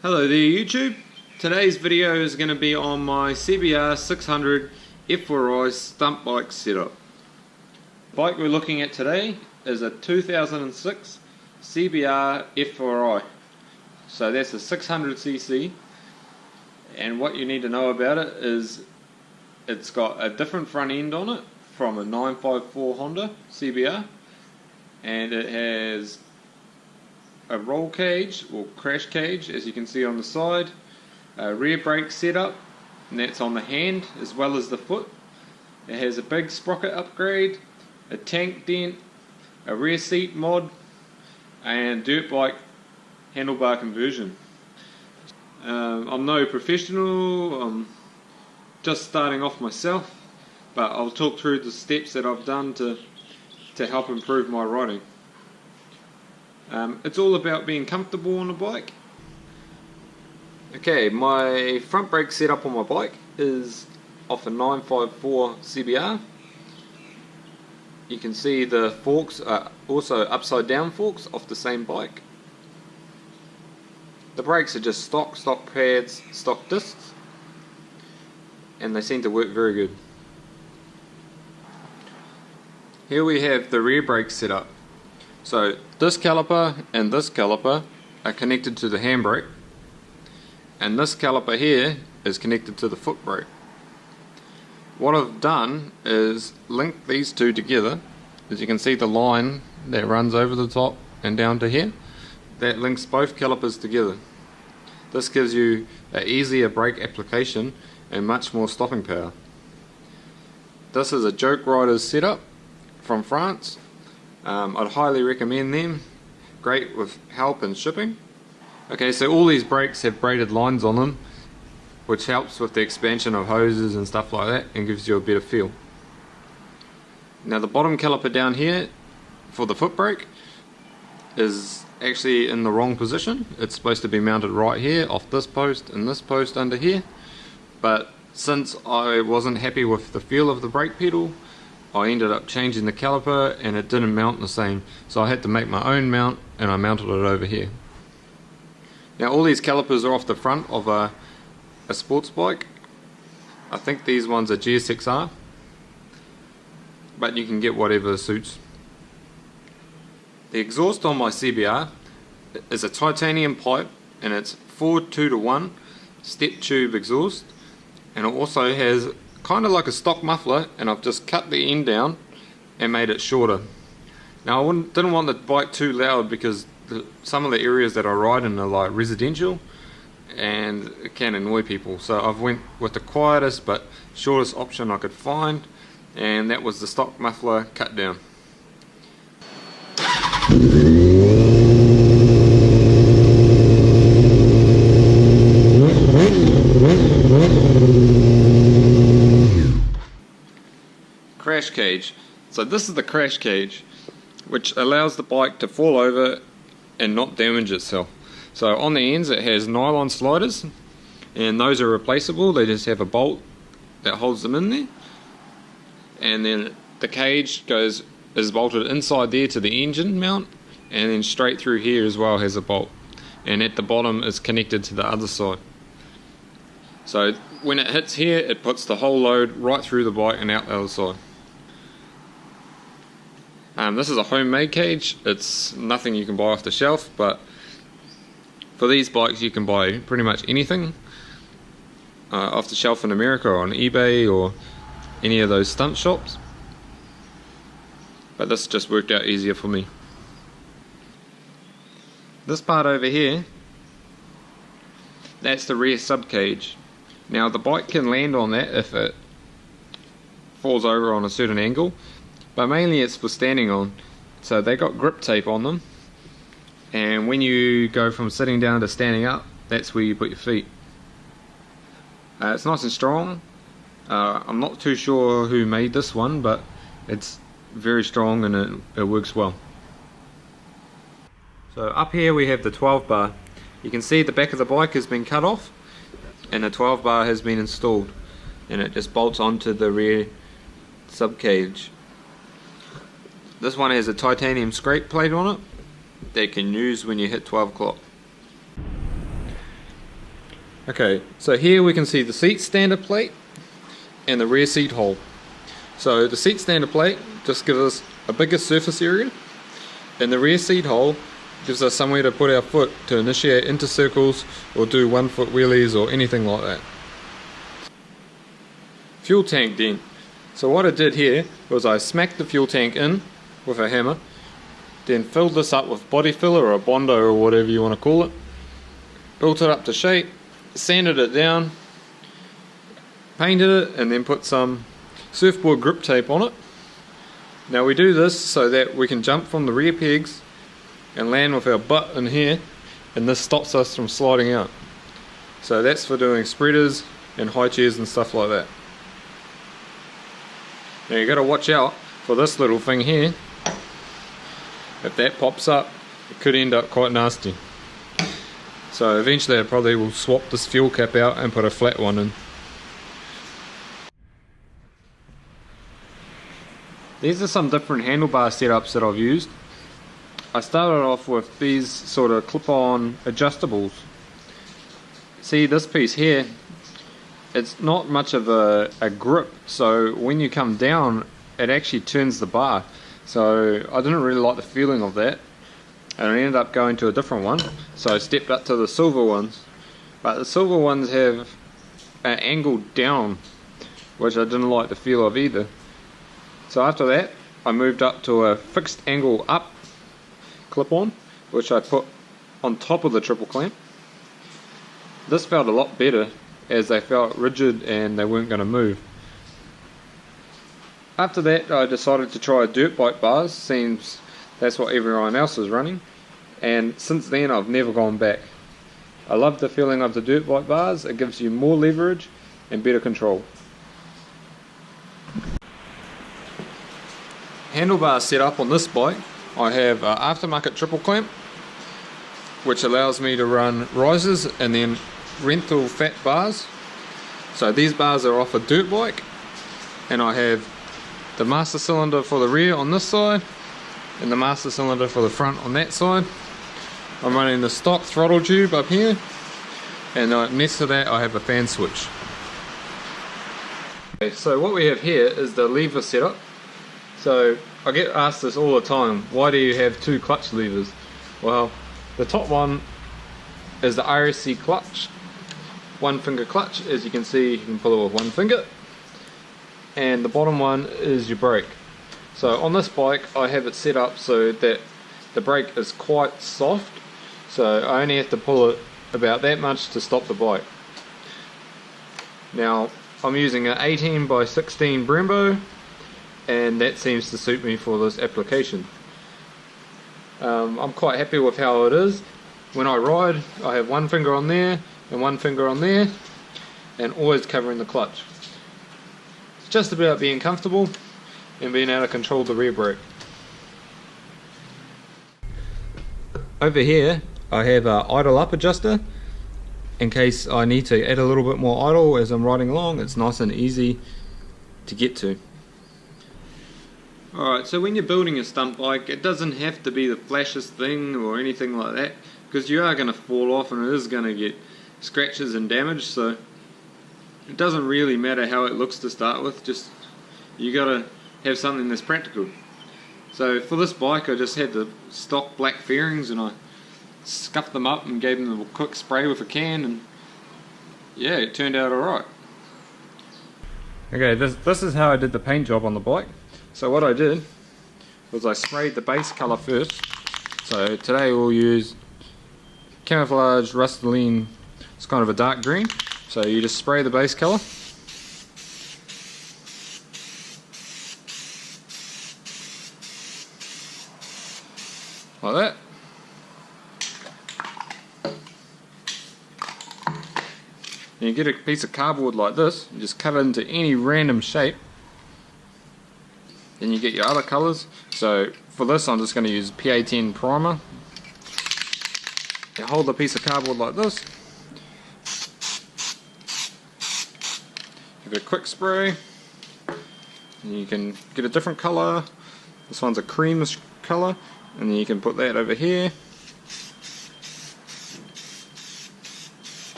Hello there YouTube. Today's video is going to be on my CBR 600 F4i stunt bike setup. The bike we're looking at today is a 2006 CBR F4i. So that's a 600cc, and what you need to know about it is it's got a different front end on it from a 954 Honda CBR, and it has a roll cage or crash cage, as you can see on the side, a rear brake setup, and that's on the hand as well as the foot. It has a big sprocket upgrade, a tank dent, a rear seat mod, and dirt bike handlebar conversion. I'm no professional, I'm just starting off myself, but I'll talk through the steps that I've done to help improve my riding. It's all about being comfortable on a bike. Okay, my front brake setup on my bike is off a 954 CBR. You can see the forks are also upside down forks off the same bike. The brakes are just stock pads, stock discs, and they seem to work very good. Here we have the rear brake setup. So this caliper and this caliper are connected to the handbrake, and this caliper here is connected to the foot brake. What I've done is link these two together. As you can see, the line that runs over the top and down to here, that links both calipers together. This gives you an easier brake application and much more stopping power. This is a Joke Riders setup from France. I'd highly recommend them. Great with help and shipping. Okay, so all these brakes have braided lines on them, which helps with the expansion of hoses and stuff like that and gives you a better feel. Now the bottom caliper down here for the foot brake is actually in the wrong position. It's supposed to be mounted right here off this post and this post under here, but since I wasn't happy with the feel of the brake pedal, I ended up changing the caliper and it didn't mount the same, so I had to make my own mount and I mounted it over here. Now all these calipers are off the front of a sports bike. I think these ones are GSXR, but you can get whatever suits. The exhaust on my CBR is a titanium pipe, and it's 4:2:1 step tube exhaust, and it also has kind of like a stock muffler, and I've just cut the end down and made it shorter. Now I didn't want the bike too loud because some of the areas that I ride in are like residential and it can annoy people, so I've went with the quietest but shortest option I could find, and that was the stock muffler cut down. Crash cage. So this is the crash cage, which allows the bike to fall over and not damage itself. So on the ends it has nylon sliders, and those are replaceable. They just have a bolt that holds them in there, and then the cage is bolted inside there to the engine mount, and then straight through here as well has a bolt, and at the bottom is connected to the other side. So when it hits here, it puts the whole load right through the bike and out the other side. This is a homemade cage. It's nothing you can buy off the shelf, but for these bikes you can buy pretty much anything off the shelf in America or on eBay or any of those stunt shops, but this just worked out easier for me. This part over here, that's the rear sub cage. Now the bike can land on that if it falls over on a certain angle, but mainly it's for standing on. So they got grip tape on them, and when you go from sitting down to standing up, that's where you put your feet. It's nice and strong. I'm not too sure who made this one, but it's very strong and it works well. So up here we have the 12 bar. You can see the back of the bike has been cut off and the 12 bar has been installed, and it just bolts onto the rear sub cage. This one has a titanium scrape plate on it that you can use when you hit 12 o'clock. Okay, so here we can see the seat stander plate and the rear seat hole. So the seat stander plate just gives us a bigger surface area, and the rear seat hole gives us somewhere to put our foot to initiate into circles or do 1 foot wheelies or anything like that. Fuel tank then. So what I did here was I smacked the fuel tank in with a hammer, then filled this up with body filler or a Bondo or whatever you want to call it, built it up to shape, sanded it down, painted it, and then put some surfboard grip tape on it. Now we do this so that we can jump from the rear pegs and land with our butt in here, and this stops us from sliding out. So that's for doing spreaders and high chairs and stuff like that. Now you got to watch out for this little thing here. If that pops up, it could end up quite nasty. So eventually I probably will swap this fuel cap out and put a flat one in. These are some different handlebar setups that I've used. I started off with these sort of clip-on adjustables. See this piece here, it's not much of a grip, so when you come down it actually turns the bar. So I didn't really like the feeling of that, and I ended up going to a different one. So I stepped up to the silver ones, but the silver ones have an angle down, which I didn't like the feel of either. So after that I moved up to a fixed angle up clip-on, which I put on top of the triple clamp. This felt a lot better as they felt rigid and they weren't going to move. After that I decided to try dirt bike bars, seems that's what everyone else is running, and since then I've never gone back. I love the feeling of the dirt bike bars, it gives you more leverage and better control. Handlebar setup on this bike, I have an aftermarket triple clamp which allows me to run risers and then rental fat bars. So these bars are off a dirt bike, and I have the master cylinder for the rear on this side and the master cylinder for the front on that side. I'm running the stock throttle tube up here, and next to that I have a fan switch. Okay, so what we have here is the lever setup. So I get asked this all the time, why do you have 2 clutch levers? Well, the top one is the RSC clutch, 1 finger clutch. As you can see, you can pull it with 1 finger, and the bottom one is your brake. So on this bike I have it set up so that the brake is quite soft, so I only have to pull it about that much to stop the bike. Now I'm using an 18 by 16 Brembo, and that seems to suit me for this application. I'm quite happy with how it is. When I ride I have 1 finger on there and 1 finger on there, and always covering the clutch. It's just about being comfortable and being able to control the rear brake. Over here I have an idle up adjuster in case I need to add a little bit more idle as I'm riding along. It's nice and easy to get to. Alright, so when you're building a stunt bike, it doesn't have to be the flashiest thing or anything like that, because you are going to fall off and it is going to get scratches and damage, so it doesn't really matter how it looks to start with, just you got to have something that's practical. So for this bike I just had the stock black fairings and I scuffed them up and gave them a quick spray with a can, and yeah, it turned out alright. Okay, this is how I did the paint job on the bike. So what I did was I sprayed the base colour first. So today we'll use camouflage Rust-Oleum. It's kind of a dark green. So you just spray the base colour. Like that. And you get a piece of cardboard like this, you just cut it into any random shape. Then you get your other colours. So for this I'm just going to use PA10 primer. You hold the piece of cardboard like this. Give it a quick spray. And you can get a different colour. This one's a creamish colour. And then you can put that over here.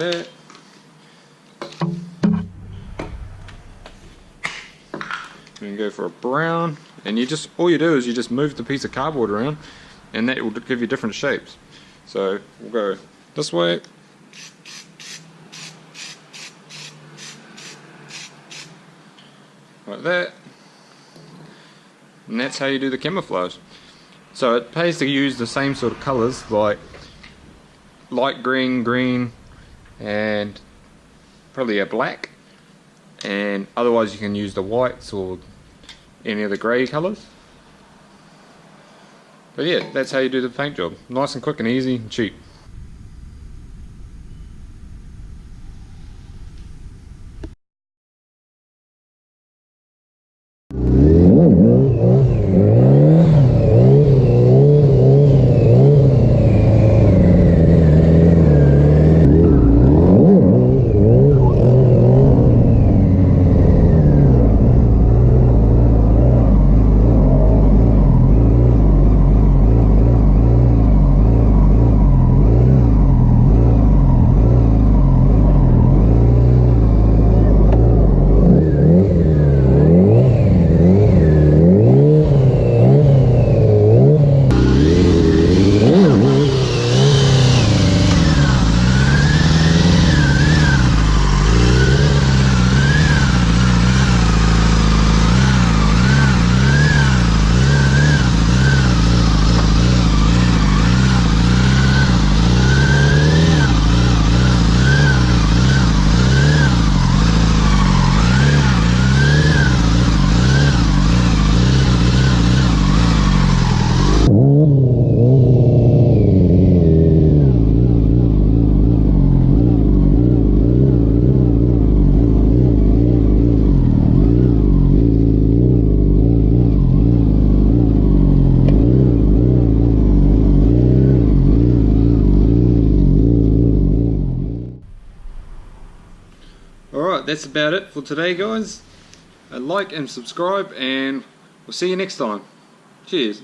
that. And go for a brown, and all you do is you just move the piece of cardboard around, and that will give you different shapes. So we'll go this way, like that, and that's how you do the camouflage. So it pays to use the same sort of colours, like light green, green, and probably a black, and otherwise you can use the whites or any of the grey colours. But yeah, that's how you do the paint job. Nice and quick and easy and cheap. Alright, that's about it for today, guys. Like and subscribe, and we'll see you next time. Cheers.